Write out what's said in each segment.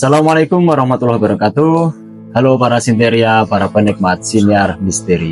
Assalamualaikum warahmatullahi wabarakatuh. Halo para Sinteria, para penikmat siniar misteri.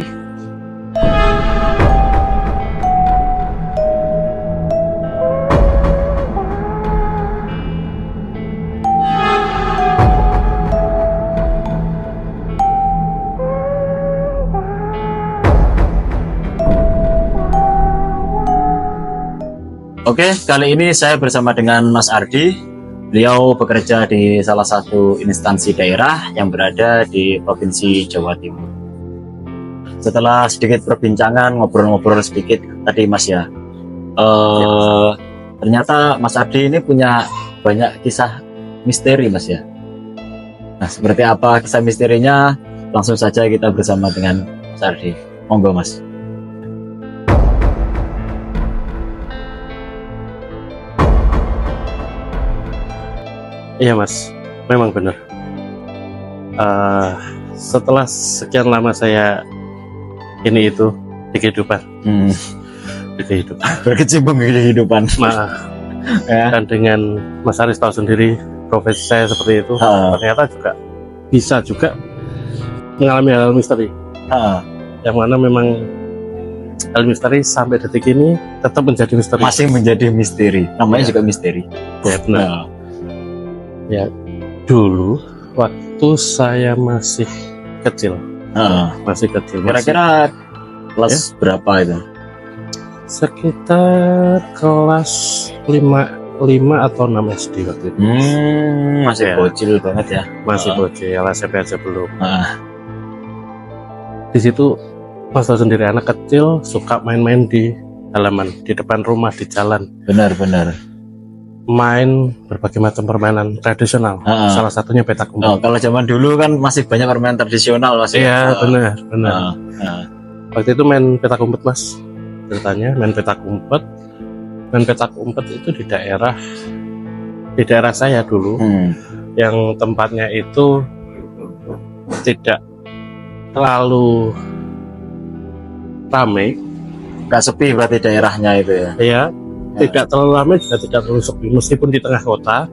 Oke, kali ini saya bersama dengan Mas Ardi. Beliau bekerja di salah satu instansi daerah yang berada di Provinsi Jawa Timur. Setelah sedikit perbincangan, ngobrol-ngobrol sedikit tadi Mas ya, ternyata Mas Ardi ini punya banyak kisah misteri Mas ya. Nah, seperti apa kisah misterinya? Langsung saja kita bersama dengan Mas Ardi. Monggo Mas. Iya Mas, memang benar. Setelah sekian lama saya ini itu di kehidupan, Berkecimpung di kehidupan. Ya. Dan dengan Mas Aris tahu sendiri profesi saya seperti itu, ternyata juga bisa juga mengalami hal misteri. Yang mana memang hal misteri sampai detik ini tetap menjadi misteri. Masih menjadi misteri. Namanya juga misteri. Ya benar. Ya, dulu waktu saya masih kecil, kira-kira kelas berapa itu? Sekitar kelas 5 atau 6 SD waktu itu. Masih bocil banget ya. Masih bocil, SMP aja belum. Di situ Mas tahu sendiri, anak kecil suka main-main di halaman, di depan rumah, di jalan. Benar-benar. Main berbagai macam permainan tradisional, salah satunya petak umpet. Kalau zaman dulu kan masih banyak permainan tradisional Mas. Iya, benar. Waktu itu main petak umpet Mas, ceritanya main petak umpet. Main petak umpet itu di daerah saya dulu, yang tempatnya itu tidak terlalu ramai, nggak sepi berarti daerahnya itu ya. Iya. Tidak terlalu ramai juga tidak terlalu sepi, meskipun di tengah kota,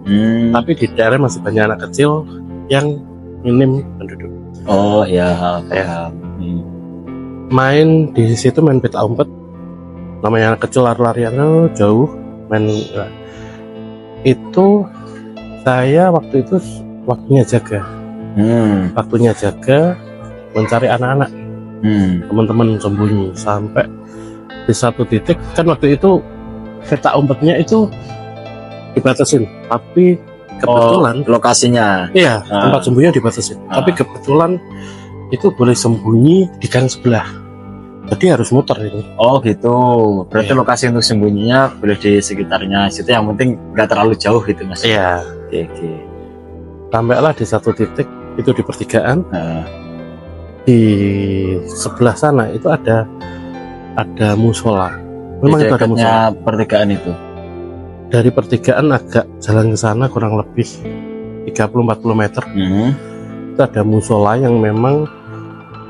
tapi di daerah masih banyak anak kecil yang minim penduduk. Oh iya, ya. Main di situ, main petak umpet, namanya anak kecil lari-larian jauh, main itu saya waktu itu waktunya jaga mencari anak-anak, teman-teman sembunyi sampai di satu titik kan waktu itu petak umpetnya itu dibatasin, tapi kebetulan lokasinya, iya, tempat sembunyinya dibatasin, tapi kebetulan itu boleh sembunyi di gang sebelah, jadi harus muter itu. Oh gitu, berarti lokasi untuk sembunyinya boleh di sekitarnya situ, yang penting nggak terlalu jauh gitu Mas. Iya. Oke. Sampailah di satu titik itu di pertigaan, di sebelah sana itu ada musola. Memang itu ada musola. Pertigaan itu. Dari pertigaan agak jalan ke sana kurang lebih 30-40 meter. Itu ada musola yang memang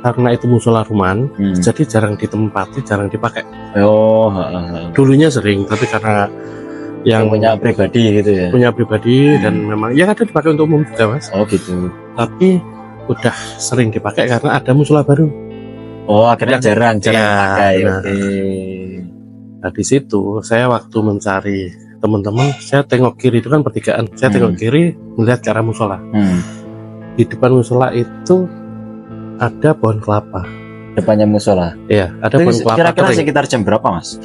karena itu musola rumahan, jadi jarang ditempati, jarang dipakai. Dulunya sering, tapi karena yang punya pribadi gitu ya. Punya pribadi dan memang yang ada dipakai untuk umum juga Mas. Oh gitu. Tapi udah sering dipakai karena ada musola baru. Oh akhirnya jarang dipakai. Nah di situ saya waktu mencari teman-teman, saya tengok kiri, itu kan pertigaan, saya tengok kiri melihat ke arah musola. Di depan musola itu ada pohon kelapa. Depannya musola? Iya, ada pohon kelapa. Kira-kira sekitar jam berapa Mas?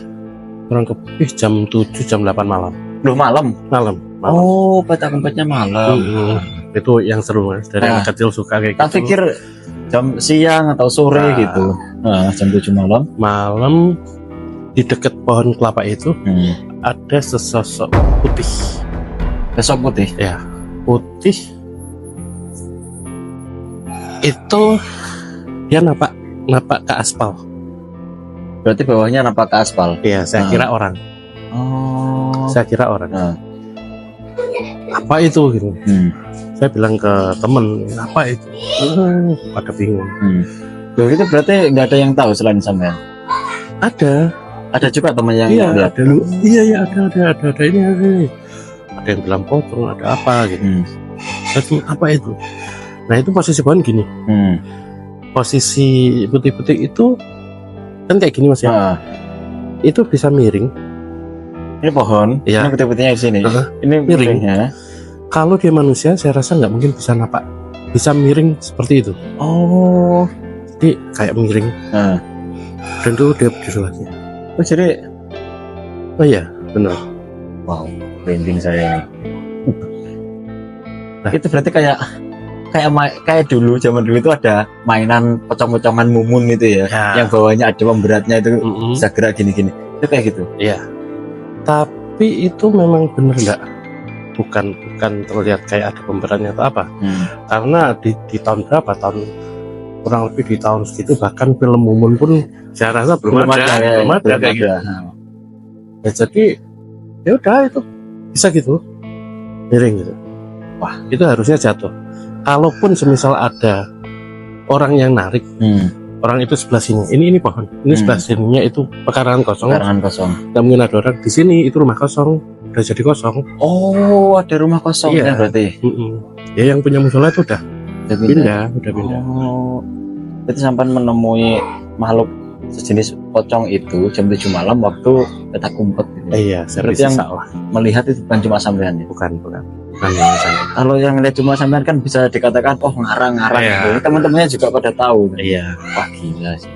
Kurang lebih jam 7, jam 8 malam. Loh malam? Malam. Oh petak umpetnya malam. Itu yang seru Mas, dari anak kecil suka kayak gitu. Tak pikir jam siang atau sore gitu. Jam 7 malam. Malam. Di dekat pohon kelapa itu ada sesosok putih. Sosok putih? Ya, putih. Itu dia napak ke aspal. Berarti bawahnya napak ke aspal? Iya, saya kira orang. Oh. Saya kira orang. Apa itu gitu? Saya bilang ke temen, apa itu? Pada bingung. Itu berarti nggak ada yang tahu selain sampean? Ada juga teman yang lihat. Ada ini. Ada yang bilang pocong, ada apa gitu. Saya cuma, apa itu? Nah itu posisi pohon gini. Posisi putih-putih itu kan kayak gini Mas ya. Ah, Itu bisa miring. ini pohon, Iya. ini putih-putihnya di sini. Ini Miring. ya. Kalau dia manusia, saya rasa nggak mungkin bisa napak, bisa miring seperti itu. Oh. Jadi kayak miring. Nah. Dan itu dia berdiri lagi. Oh jadi, Oh iya, benar. wow, merinding saya ini. Nah. Itu berarti kayak dulu, zaman dulu itu ada mainan pocong-pocongan mumun itu ya, Ya. yang bawahnya ada pemberatnya itu Mm-mm. bisa gerak gini-gini. Itu kayak gitu. Iya. Tapi itu memang benar nggak? Bukan terlihat kayak ada pemberatnya atau apa? Karena di tahun berapa? Kurang lebih di tahun segitu, bahkan film Mumun pun saya rasa belum ada kayak gitu. Ya, jadi ya udah itu bisa gitu miring gitu. Wah itu harusnya jatuh. Kalaupun semisal ada orang yang narik, orang itu sebelah sini, ini pohon, ini sebelah sininya itu pekarangan kosong. Pekarangan kosong. Nggak mungkin ada orang di sini, itu rumah kosong, udah jadi kosong. Oh, ada rumah kosong Iya. ya berarti. Ya yang punya musola itu udah pindah. Oh, itu sampai menemui makhluk sejenis pocong itu jam 7 malam waktu petak umpet gitu. Iya, saya Berarti yang salah. melihat itu bukan cuma sampean ya. Bukan yang saya. Kalau yang lihat cuma sampean kan bisa dikatakan oh ngarang-ngarang Iya. gitu. Teman-temannya juga pada tahu. Kan? Iya. Wah gila sih.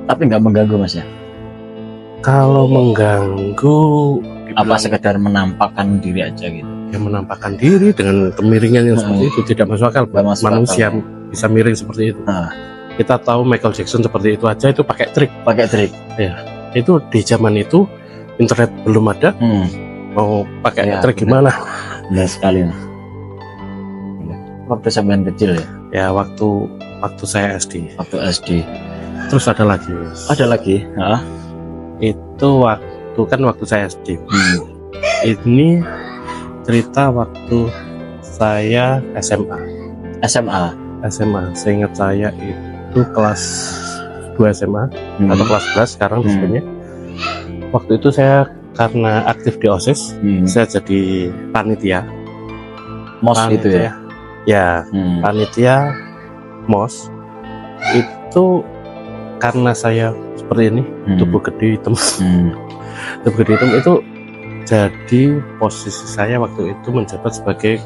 Tapi nggak mengganggu Mas ya. Kalau mengganggu, Apa sekedar menampakkan diri aja gitu. yang menampakkan diri dengan kemiringan yang seperti itu tidak masuk akal. Nggak masuk Manusia akal. bisa miring seperti itu. Nah. Kita tahu Michael Jackson seperti itu aja itu pakai trik. Pakai trik. Itu di zaman itu internet belum ada, mau pakai Iya, trik benar. gimana? Benar sekali. Waktu sampean kecil ya. Ya waktu saya SD. Waktu SD. Terus ada lagi. Ada lagi. Hah? Itu waktu saya SD. Ini cerita waktu saya SMA. Seingat saya itu kelas 2 SMA atau kelas 11 sekarang disebutnya. Waktu itu saya karena aktif di OSIS, saya jadi panitia. Mos itu ya. Ya, panitia MOS. Itu karena saya seperti ini, tubuh gede hitam. Tubuh gede hitam itu jadi posisi saya waktu itu menjabat sebagai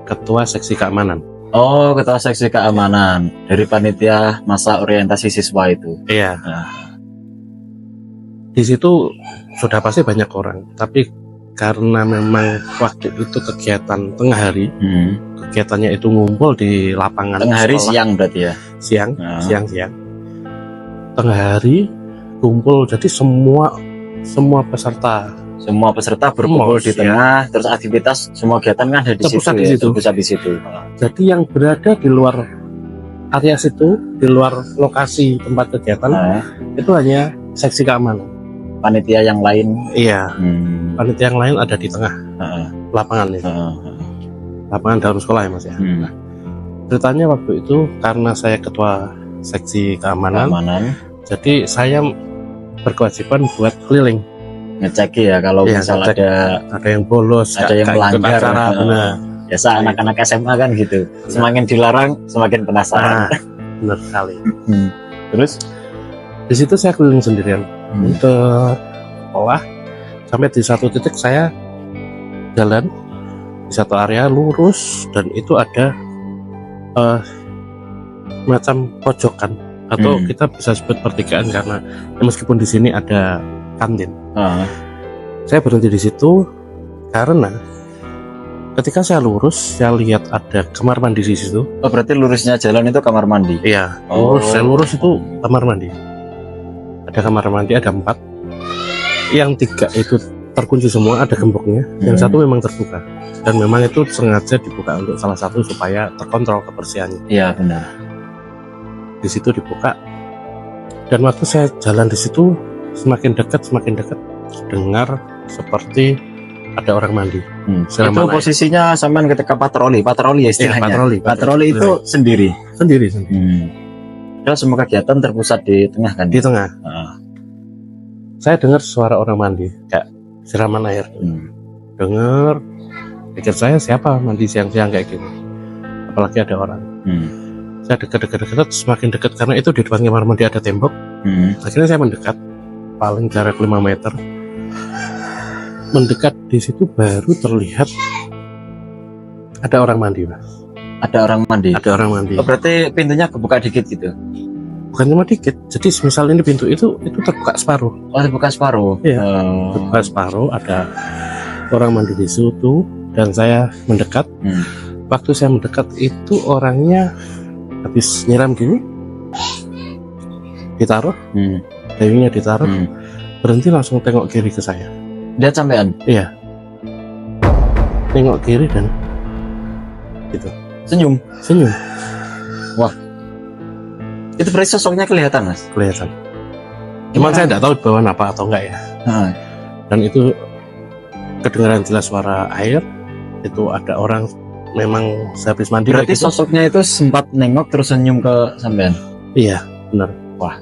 ketua seksi keamanan. Oh, ketua seksi keamanan dari panitia masa orientasi siswa itu. Iya. Di situ sudah pasti banyak orang, tapi karena memang waktu itu kegiatan tengah hari, kegiatannya itu ngumpul di lapangan. Tengah hari sekolah. siang berarti ya. Siang. Tengah hari kumpul, jadi semua peserta berkumpul Mos, di tengah, terus aktivitas semua kegiatan kan ada di Terpusat situ di ya, situ. terpusat di situ. Jadi yang berada di luar area situ, di luar lokasi tempat kegiatan, itu hanya seksi keamanan. Panitia yang lain, Iya. Panitia yang lain ada di tengah lapangan itu. Lapangan dalam sekolah ya Mas ya. Nah, ceritanya waktu itu karena saya ketua seksi keamanan, jadi saya berkewajiban buat keliling, ngecek ya kalau Iya, misal ngecek. ada yang bolos, yang nggak ikut melanggar. acara, benar. Biasa anak-anak SMA kan gitu. Semakin dilarang, semakin penasaran. Nah, benar sekali. Terus Di situ saya keliling sendirian ke sekolah, sampai di satu titik saya jalan di satu area lurus dan itu ada macam pojokan atau kita bisa sebut pertigaan karena meskipun di sini ada kantin. Saya berhenti di situ karena ketika saya lurus, saya lihat ada kamar mandi di situ. oh berarti lurusnya jalan itu kamar mandi. Iya, Oh. saya lurus itu kamar mandi. Ada kamar mandi, ada 4. Yang 3 itu terkunci semua, ada gemboknya. Yang satu memang terbuka. Dan memang itu sengaja dibuka untuk salah satu supaya terkontrol kebersihannya. Iya benar. Di situ dibuka. Dan waktu saya jalan di situ, semakin dekat, dengar seperti ada orang mandi. Itu posisinya sampean ketika patroli ya istilahnya. Iya, Patroli itu sendiri. Sendiri. Dan semua kegiatan terpusat di tengah kan? Di tengah. Saya dengar suara orang mandi, kayak siraman air. Dengar, Pikir saya siapa mandi siang-siang kayak gini, apalagi ada orang. Saya dekat, semakin dekat karena itu di depan kamar mandi ada tembok. Akhirnya saya mendekat, paling jarak 5 meter. Mendekat di situ baru terlihat ada orang mandi, Mas. Ada orang mandi. Ada orang mandi. Oh, berarti pintunya kebuka dikit gitu. Bukan cuma dikit. Jadi misal ini pintu itu terbuka separuh. Oh, terbuka separuh. Iya. Terbuka separuh, ada orang mandi di situ dan saya mendekat. Waktu saya mendekat itu orangnya habis nyiram gini, ditaruh, dayungnya ditaruh, berhenti langsung tengok kiri ke saya. Lihat sampean? Iya. Tengok kiri dan gitu. Senyum. Wah, itu berarti sosoknya kelihatan, Mas? kelihatan. Cuman saya tidak tahu di bawah apa atau enggak ya. Dan itu kedengaran jelas suara air. Itu ada orang memang sehabis mandi. Berarti gitu. sosoknya itu sempat nengok terus senyum ke sampean? Iya, benar. Wah.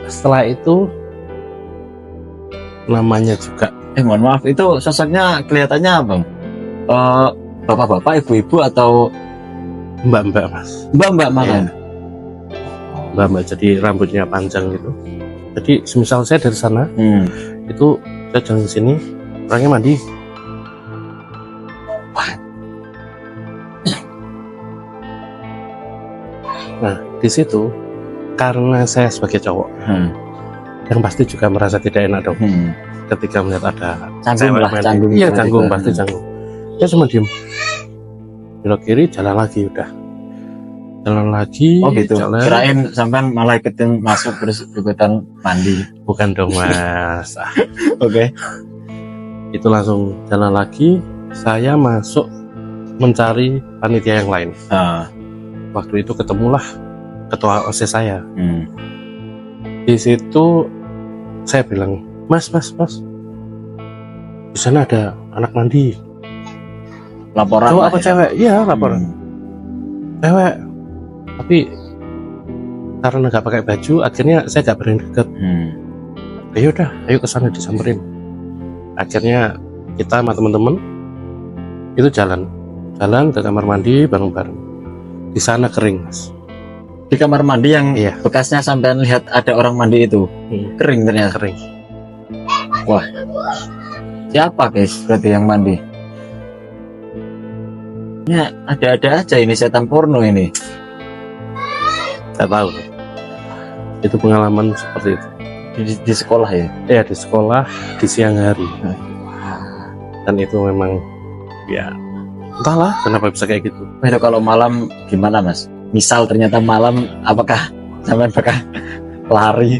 Setelah itu namanya juga. Mohon maaf, itu sosoknya kelihatannya apa? Bapak-bapak, ibu-ibu atau Mbak-mbak, Mas. mbak-mbak makan? Iya. Mbak-mbak, jadi rambutnya panjang gitu. Jadi semisal saya dari sana, itu saya jalan ke sini, orangnya mandi. Nah, di situ karena saya sebagai cowok, yang pasti juga merasa tidak enak dong. Ketika melihat ada Canggung lah, mandi. canggung. Iya, canggung, pasti canggung. Saya cuma diem, belok kiri, jalan lagi, udah jalan lagi. Oh gitu. Jalan. Kirain sampean malah ikutin masuk terus ikutan mandi. Bukan dong, Mas. Oke. Itu langsung jalan lagi. Saya masuk mencari panitia yang lain. Waktu itu ketemulah ketua OSIS saya. Di situ saya bilang, Mas, di sana ada anak mandi. Laporan. Cowok apa cewek? Iya, laporan. Cewek. Tapi karena nggak pakai baju, akhirnya saya nggak berani deket. Ya udah, ayo ke sana disamperin. Akhirnya kita sama teman-teman itu jalan ke kamar mandi bareng-bareng. Di sana kering, Mas. Di kamar mandi yang Iya. bekasnya sampean lihat ada orang mandi itu kering ternyata. Kering. Wah. Siapa guys berarti yang mandi? Ya ada-ada aja ini setan porno ini. Saya tahu. Itu pengalaman seperti itu. Di sekolah ya? Ya, di sekolah di siang hari. Dan itu memang ya entahlah kenapa bisa kayak gitu. Itu kalau malam gimana, Mas? Misal ternyata malam, apakah sampean bakal lari?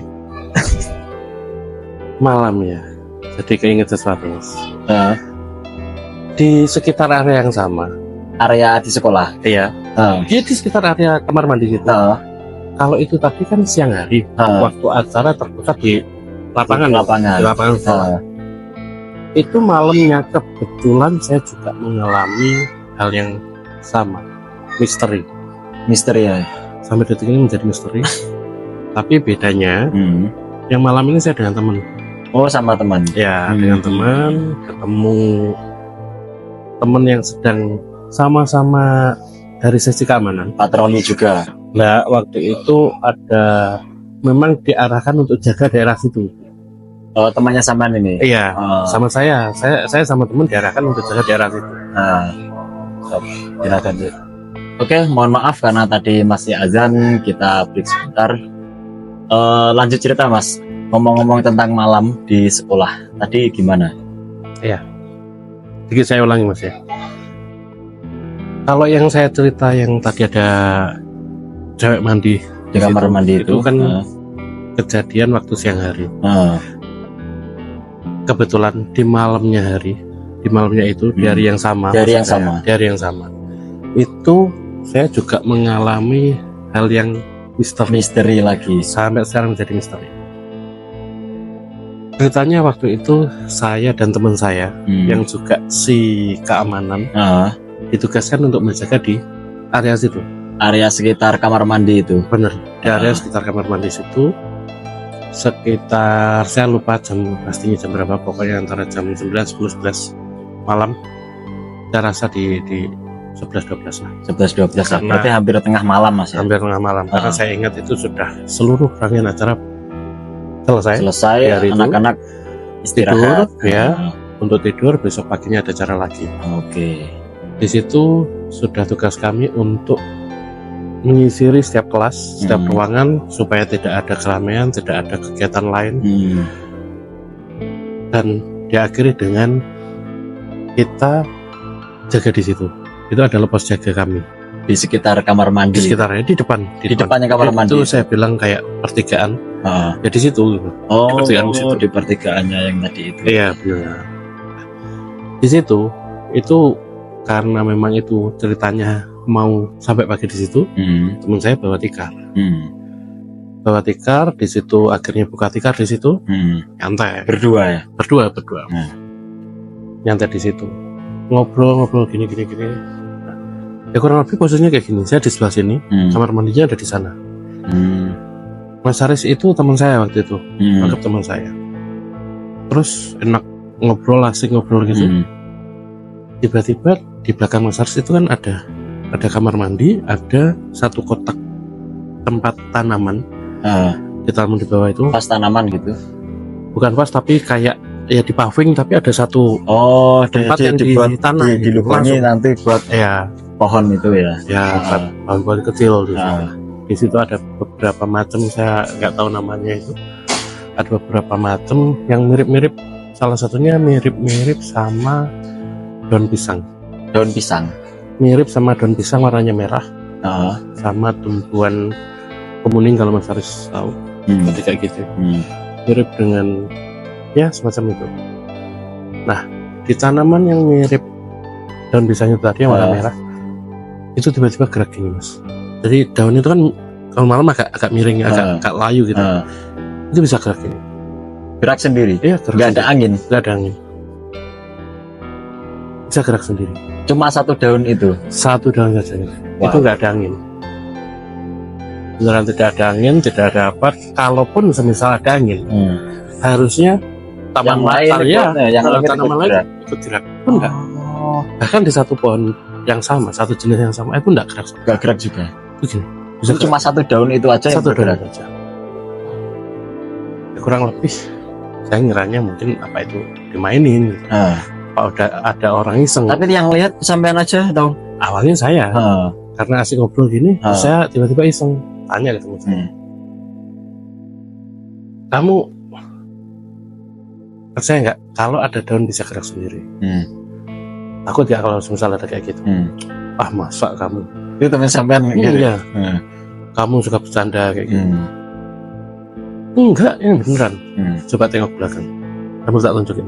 Malam ya. Jadi keinget sesuatu, Mas. Di Di sekitar area yang sama. area di sekolah. Iya. Dia di sekitar area kamar mandi gitu. Kalau itu tadi kan siang hari, waktu acara terpusat di lapangan. Lapangan. Di lapangan sekolah. Itu malamnya kebetulan saya juga mengalami hal yang sama, misteri. Misteri ya. Sampai detik ini menjadi misteri. Tapi bedanya, yang malam ini saya dengan teman. Oh, sama teman. Ya, dengan teman, ketemu teman yang sedang sama-sama dari sisi keamanan. Patroli juga. Nah, waktu itu ada memang diarahkan untuk jaga daerah situ. Oh, temannya sampean ini. Iya, sama saya sama teman diarahkan untuk jaga daerah situ. Silakan. Oke, mohon maaf karena tadi masih azan, kita break sebentar. Lanjut cerita, Mas. Ngomong-ngomong tentang malam di sekolah, tadi gimana? Sedikit saya ulangi, Mas ya. Kalau yang saya cerita yang tadi ada cewek mandi Di kamar mandi itu kan kejadian waktu siang hari. Kebetulan di malamnya itu di hari yang sama. Di hari yang sama. Di hari yang sama. Itu saya juga mengalami hal yang Misteri lagi. sampai sekarang menjadi misteri. Ceritanya waktu itu saya dan teman saya yang juga si keamanan ditugaskan untuk menjaga di area situ. Area sekitar kamar mandi itu. Bener, di area sekitar kamar mandi situ. sekitar, saya lupa jam pastinya jam berapa, pokoknya antara jam 9, 10, 11 malam. Saya rasa di 11-12 lah. 11-12 lah. Karena- Berarti hampir tengah malam Mas ya. Hampir tengah malam. Karena saya ingat itu sudah seluruh rangkaian acara selesai. Selesai, Hari itu anak-anak istirahat. tidur, ya. Untuk tidur, besok paginya ada acara lagi. Oke. Di situ sudah tugas kami untuk menyisiri setiap kelas, setiap ruangan supaya tidak ada keramaian, tidak ada kegiatan lain, dan diakhiri dengan kita jaga di situ. Itu adalah pos jaga kami Di sekitar kamar mandi. di sekitarnya, di depan, Di depannya kamar mandi. Itu saya bilang kayak pertigaan. Ya di situ. Oh, pertigaan di situ. di pertigaannya yang tadi itu. Iya benar. Di situ itu karena memang itu ceritanya mau sampai pagi di situ, teman saya bawa tikar. Bawa tikar di situ, akhirnya buka tikar di situ, nyantai. Berdua ya. Berdua. Nyantai di situ. Ngobrol gini. Nah, ya kurang lebih posisinya kayak gini. Saya di sebelah sini, kamar mandinya ada di sana. Mas Haris itu teman saya waktu itu, anggap teman saya. Terus enak ngobrol, asik ngobrol gitu. Tiba-tiba di belakang Mas Haris itu kan ada kamar mandi, ada satu kotak tempat tanaman. Di tanaman di bawah itu. Pas tanaman gitu. Bukan pas, tapi kayak ya di paving, tapi ada satu tempat yang dibuat tanah di lubangi nanti buat ya pohon itu ya. pohon kecil gitu. Ah. Di situ ada beberapa macam, saya nggak tahu namanya itu. Ada beberapa macam yang mirip-mirip. Salah satunya mirip-mirip sama daun pisang. Daun pisang. Mirip sama daun pisang, warnanya merah. Ah. Sama tumbuhan kemuning kalau Mas Haris tahu. Jadi kayak gitu. Mirip dengan ya semacam itu. Nah, di tanaman yang mirip daun pisangnya tadi yang warna merah, itu tiba-tiba gerak gini Mas. Jadi daun itu kan kalau malam agak miring, agak layu gitu. Itu bisa gerak gini. Gerak sendiri. Iya, gerak. Nggak ada angin. Nggak ada angin. Bisa gerak sendiri. Cuma satu daun itu. Satu daun saja. Wow. Itu nggak ada angin. Beneran tidak ada angin, tidak ada apa. Kalaupun semisal ada angin, harusnya taman tanaman lain ikut gerak. Pun enggak. Bahkan di satu pohon yang sama, satu jenis yang sama, itu enggak gerak. Nggak gerak juga. Begini. Bisa Itu cuma satu daun itu aja satu yang bergerak. daun saja. Ya, kurang lebih saya ngiranya mungkin apa itu dimainin. Gitu. Apa udah ada orang iseng. Tapi yang lihat sampean aja tahu. Awalnya saya karena asik ngobrol gini, saya tiba-tiba iseng tanya ke teman saya. Kamu percaya nggak kalau ada daun bisa gerak sendiri? Takut ya kalau misalnya ada kayak gitu. Ah masa kamu? Itu teman sampean gitu. Iya. Kamu suka bercanda kayak gitu. Enggak, ini beneran. Coba tengok belakang. Kamu tak tunjukin.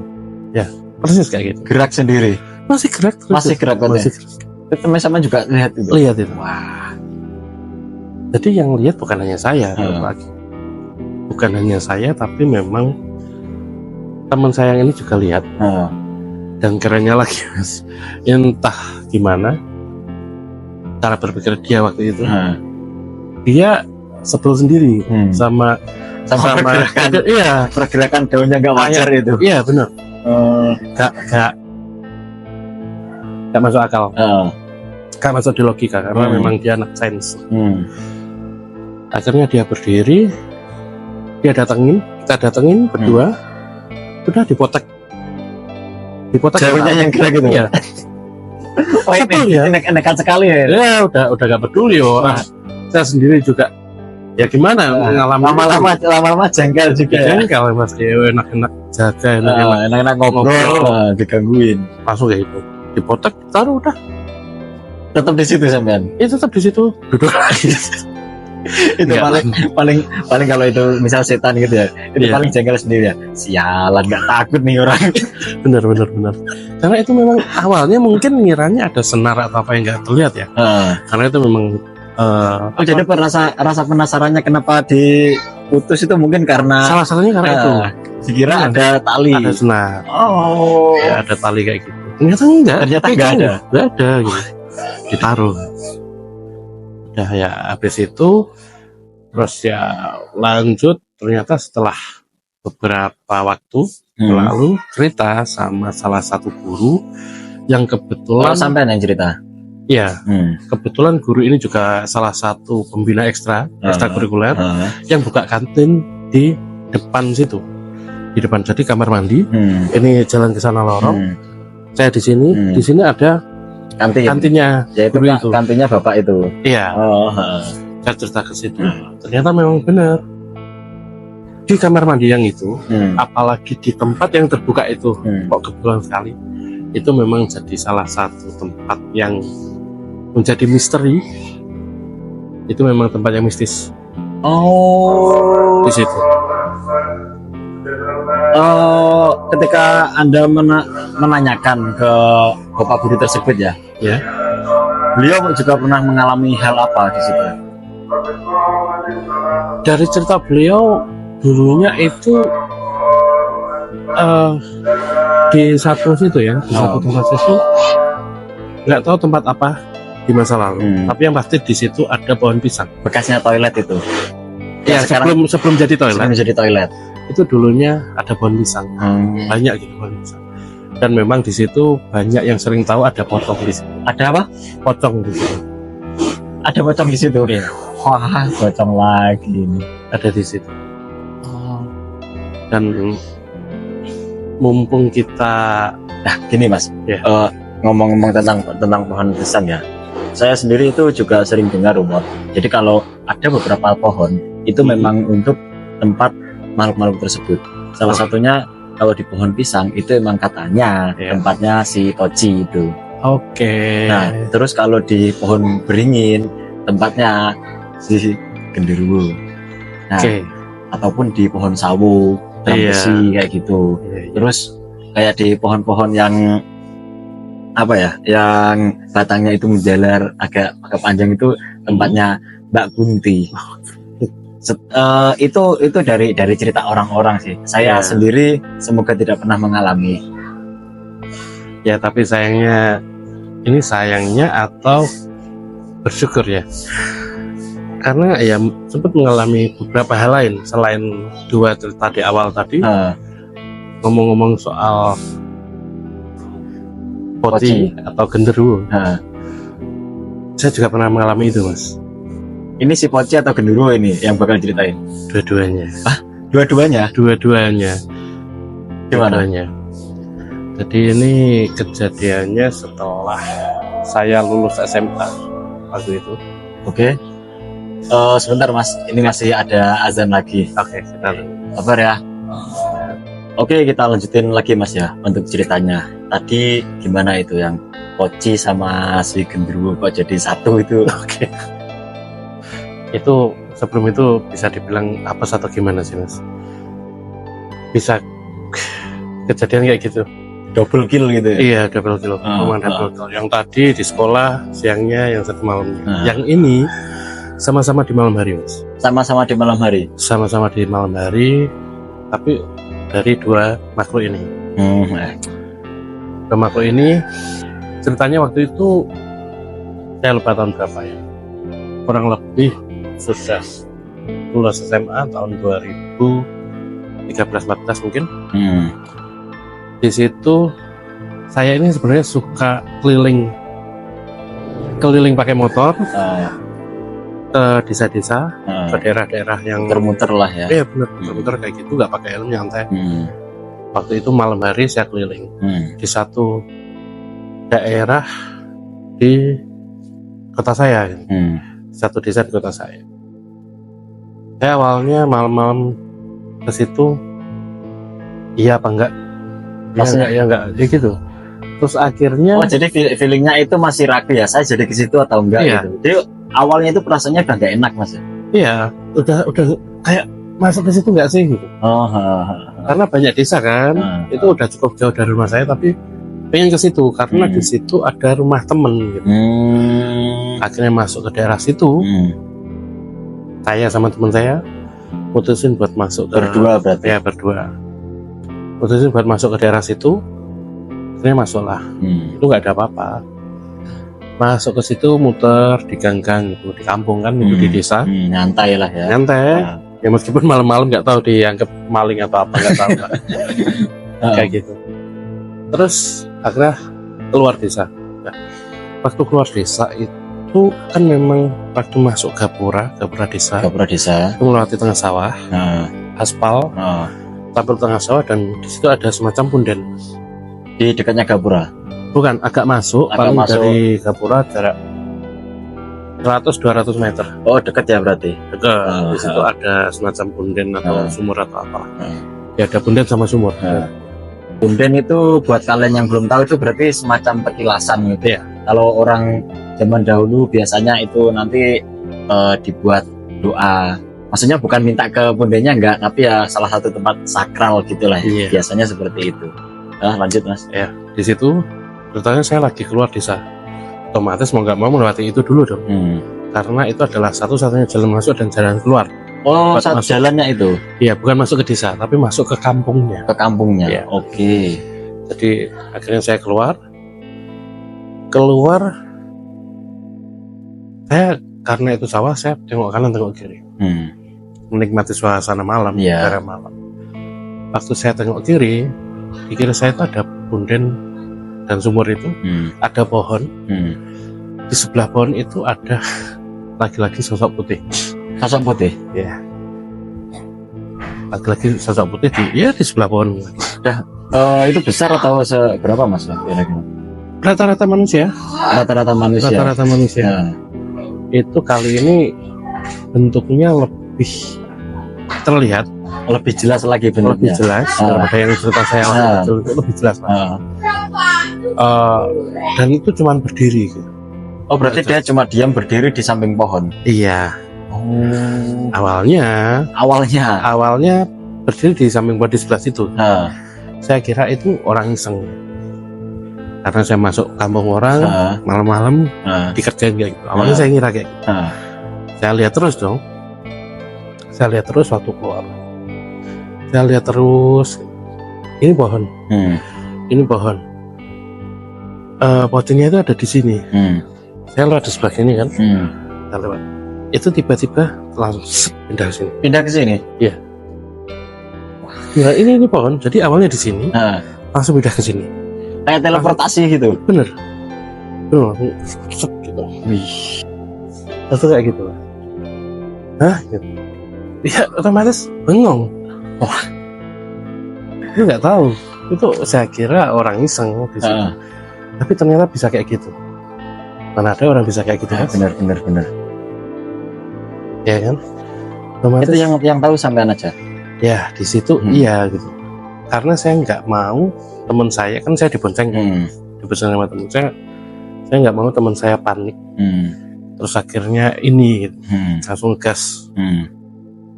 Ya, persis kayak gitu. Gerak sendiri. Masih gerak terus. Masih gerak kan? Masih gerak. Itu teman sama juga lihat itu. Lihat itu. Wah. Jadi yang lihat bukan hanya saya, lagi. Bukan hanya saya, tapi memang teman saya yang ini juga lihat. Dan kerennya lagi Mas, entah gimana cara berpikir dia waktu itu. Dia sebel sendiri sama pergerakan. Iya, Pergerakan daunnya nggak wajar itu. iya benar. Gak masuk akal. Gak masuk di logika karena memang dia anak sains. Akhirnya dia berdiri, dia datengin, kita datengin berdua, udah dipotek Daunnya yang gerak gitu. Iya. Oh ini enak sekali ya. Ya udah gak peduli yo. Saya sendiri juga ya gimana lama-lama jengkel juga ya. Jengkel Mas, dia enak-enak jaga, enak-enak ngobrol, digangguin. Langsung kayak gitu. Dipotek, taruh udah. Tetap di situ sampean. Itu tetap di situ, duduk lagi. Itu paling kalau itu misal setan gitu ya, itu paling jengkel sendiri ya. Sialan, nggak takut nih orang. bener. Karena itu memang awalnya mungkin ngiranya ada senar atau apa yang nggak terlihat ya. Karena itu memang jadi rasa penasarannya kenapa diputus itu mungkin karena salah satunya karena itu. Dikira ada tali. Ada senar. Ya, ada tali kayak gitu. Ternyata enggak. Ternyata nggak ada. Nggak ada gitu. Ditaruh. Udah ya habis itu terus ya lanjut ternyata setelah beberapa waktu lalu cerita sama salah satu guru yang kebetulan sampai yang cerita. Ya, kebetulan guru ini juga salah satu pembina ekstrakurikuler yang buka kantin di depan situ, di depan. Jadi kamar mandi, ini jalan ke sana lorong. Saya di sini ada kantinnya, yaitu guru itu. kantinnya bapak itu. Iya. Saya cerita ke situ. Ternyata memang benar. Di kamar mandi yang itu, apalagi di tempat yang terbuka itu, kok kebetulan sekali, itu memang jadi salah satu tempat yang menjadi misteri. Itu memang tempat yang mistis. Di situ. Ketika Anda menanyakan ke bapak guru tersebut ya, beliau juga pernah mengalami hal apa di situ? Dari cerita beliau dulunya itu di satu situ ya, di satu tempat situ, nggak tahu tempat apa di masa lalu, tapi yang pasti di situ ada pohon pisang. Bekasnya toilet itu. Ya, sebelum jadi toilet. Sebelum jadi toilet. Itu dulunya ada pohon pisang, banyak gitu pohon pisang. Dan memang di situ banyak yang sering tahu ada pocong di situ. Ada apa? Pocong di situ. Ada pocong di situ. Iya. Wah, pocong lagi ini. Ada di situ. Dan mumpung kita, gini mas, ngomong-ngomong tentang pohon pisang ya. Saya sendiri itu juga sering dengar rumor. Jadi kalau ada beberapa pohon itu memang untuk tempat makhluk-makhluk tersebut. Salah satunya kalau di pohon pisang itu emang katanya tempatnya si Toci itu. Nah, terus kalau di pohon beringin tempatnya si genderuwo. Nah, ataupun di pohon sawo, besi kayak gitu. Terus kayak di pohon-pohon yang apa ya, yang batangnya itu menjalar agak panjang itu tempatnya Mbak Kunti. Itu dari cerita orang-orang sih. Saya sendiri semoga tidak pernah mengalami. Ya, tapi sayangnya atau bersyukur ya, karena ya sempat mengalami beberapa hal lain selain dua cerita di awal tadi. Ngomong-ngomong soal Poci atau genderuwo, saya juga pernah mengalami itu mas. Ini si Poci atau genderuwo ini yang bakal ceritain? Dua-duanya. Dua-duanya? Dua-duanya. Gimana? Jadi ini kejadiannya setelah saya lulus SMA waktu itu. Sebentar mas, ini masih ada azan lagi. Sebentar. Sabar ya. Kita lanjutin lagi mas ya untuk ceritanya. Tadi gimana itu yang Poci sama si genderuwo kok jadi satu itu? Itu sebelum itu bisa dibilang apa atau gimana sih mas? Bisa kejadian kayak gitu? Double kill gitu ya? Iya, double kill. Double kill. Yang tadi di sekolah siangnya, yang satu malamnya. Yang ini sama-sama di malam hari mas. Sama-sama di malam hari? Sama-sama di malam hari, tapi dari dua makhluk ini. Dua makhluk ini ceritanya waktu itu saya lupa tahun berapa ya, kurang lebih sudah lulus SMA tahun 2013-14 mungkin. Di situ saya ini sebenarnya suka keliling pakai motor ke desa-desa, ke daerah-daerah yang termuter lah ya. Iya benar, termuter kayak gitu, nggak pakai helm, nyantai. Waktu itu malam hari saya keliling di satu daerah di kota saya, satu desa di kota saya. Saya awalnya malam-malam ke situ, iya apa enggak? Maksudnya ya enggak, ya gitu. Terus akhirnya, jadi feelingnya itu masih ragu ya, saya jadi ke situ atau enggak gitu. Jadi awalnya itu perasaannya udah nggak enak mas. Iya, udah kayak masuk ke situ nggak sih gitu. Karena banyak desa kan, itu udah cukup jauh dari rumah saya, tapi pengen ke situ karena di situ ada rumah temen gitu. Akhirnya masuk ke daerah situ. Saya sama teman saya putusin buat masuk ke berdua berarti? Ya berdua. Putusin buat masuk ke daerah situ. Akhirnya masuklah. Itu nggak ada apa-apa. Masuk ke situ, muter di gang-gang gitu, di kampung kan, itu di desa. Nyantai lah ya. Nyantai. Ya meskipun malam-malam nggak tahu dianggap maling atau apa, nggak tahu Pak. Kayak gitu. Terus akhirnya keluar desa. Nah, waktu keluar desa itu kan memang waktu masuk Gapura desa, itu melewati tengah sawah, aspal, sampai tengah sawah, dan di situ ada semacam punden. Di dekatnya Gapura? Bukan, agak masuk, paling dari Gapura jarak 100-200 meter. Oh, dekat ya berarti? Dekat. Di situ ada semacam punden atau sumur atau apa. Ya ada punden sama sumur. Punden itu buat kalian yang belum tahu itu berarti semacam petilasan gitu ya. Kalau orang zaman dahulu biasanya itu nanti dibuat doa. Maksudnya bukan minta ke pundennya enggak, tapi ya salah satu tempat sakral gitulah. Biasanya seperti itu. Lanjut Mas. Ya, di situ ceritanya saya lagi keluar desa. Otomatis mau nggak mau melewati itu dulu dong. Karena itu adalah satu-satunya jalan masuk dan jalan keluar. Oh, satu jalannya itu? Iya, bukan masuk ke desa, tapi masuk ke kampungnya. Ke kampungnya, ya. Oke. Jadi akhirnya saya keluar, saya karena itu sawah, saya tengok kanan tengok kiri, menikmati suasana malam, udara malam. Waktu saya tengok kiri, di kiri saya itu ada punden dan sumur itu, ada pohon. Di sebelah pohon itu ada laki-laki sosok putih. Sosok putih? Ya. Laki-laki sosok putih di sebelah pohon. Itu besar atau seberapa Mas? Rata-rata manusia. Rata-rata manusia. Ya. Itu kali ini bentuknya lebih terlihat, lebih jelas lagi bentuknya. Lebih jelas daripada yang cerita saya itu lebih jelas lah. Dan itu cuma berdiri gitu. Oh, berarti dia cuma diam berdiri di samping pohon? Iya. Awalnya berdiri di samping pohon di sebelah situ. Saya kira itu orang iseng. Karena saya masuk kampung orang malam-malam dikerjain kayak gitu. Awalnya saya ngira kayak gitu. Saya lihat terus dong. Saya lihat terus waktu keluar. Saya lihat terus. Ini pohon. Ini pohon. Pohonnya itu ada di sini. Saya lewat di sebelah sini kan. Saya lewat. Itu tiba-tiba langsung pindah ke sini. Pindah ke sini? Iya. Nah, ini pohon. Jadi awalnya di sini, langsung pindah ke sini. Kayak teleportasi gitu. Bener. Langsung gitu. Langsung kayak gitu. Gitu. Ya otomatis bengong. Wah. Itu nggak tahu. Itu saya kira orang iseng di situ. Tapi ternyata bisa kayak gitu. Mana ada orang bisa kayak gitu kan? Bener. Ya kan? Otomatis, itu yang tahu sampean aja. Ya di situ iya gitu. Karena saya nggak mau teman saya, kan saya dibonceng, dibonceng sama teman saya nggak mau teman saya panik. Terus akhirnya ini gitu, langsung gas.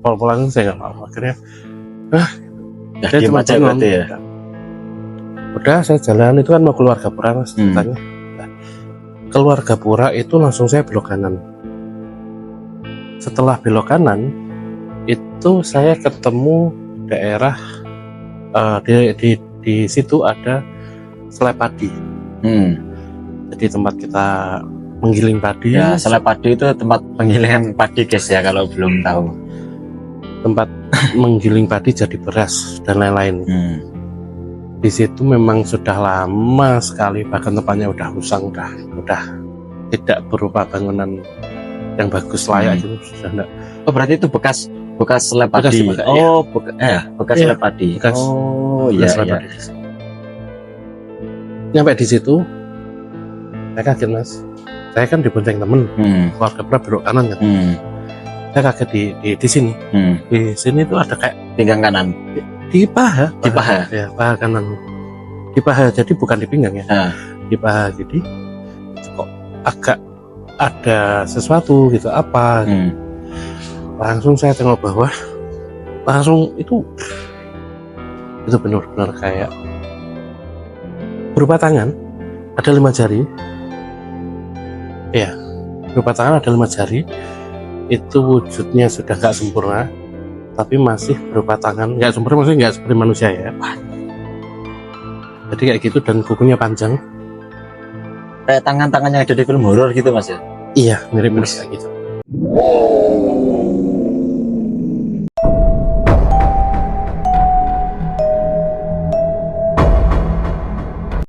Pelan-pelan saya nggak mau. Akhirnya, saya cuma berhenti ya. Udah saya jalan itu kan mau keluar Gapura Mas ceritanya. Keluar Gapura itu langsung saya belok kanan. Setelah belok kanan itu saya ketemu daerah di situ ada selai padi. Jadi tempat kita menggiling padi. Ya, selai padi itu tempat penggilingan padi guys ya kalau belum tahu. Tempat menggiling padi jadi beras dan lain-lain. Di situ memang sudah lama sekali, bahkan tempatnya udah usang, udah tidak berupa bangunan yang bagus layak gitu, sudah enggak. Oh, berarti itu bekas selai padi. Bekas selai padi. Oh iya. Nyampe di situ saya kaget Mas. Saya kan dibonceng temen, keluarga belok kanan kan. Saya kaget di sini. Di sini tuh ada kayak pinggang kanan. Di paha. Ya, paha kanan. Di paha, jadi bukan di pinggang ya. Di paha, jadi kok agak ada sesuatu gitu, apa gitu. Langsung saya tengok bawah, langsung itu benar-benar kayak berupa tangan, ada 5 jari. Ya, berupa tangan ada 5 jari. Itu wujudnya sudah gak sempurna, tapi masih berupa tangan, nggak sempurna, maksudnya nggak seperti manusia ya. Jadi kayak gitu, dan kukunya panjang. Kayak tangan-tangan yang ada di film horor gitu Mas ya? Iya, mirip-mirip kayak gitu.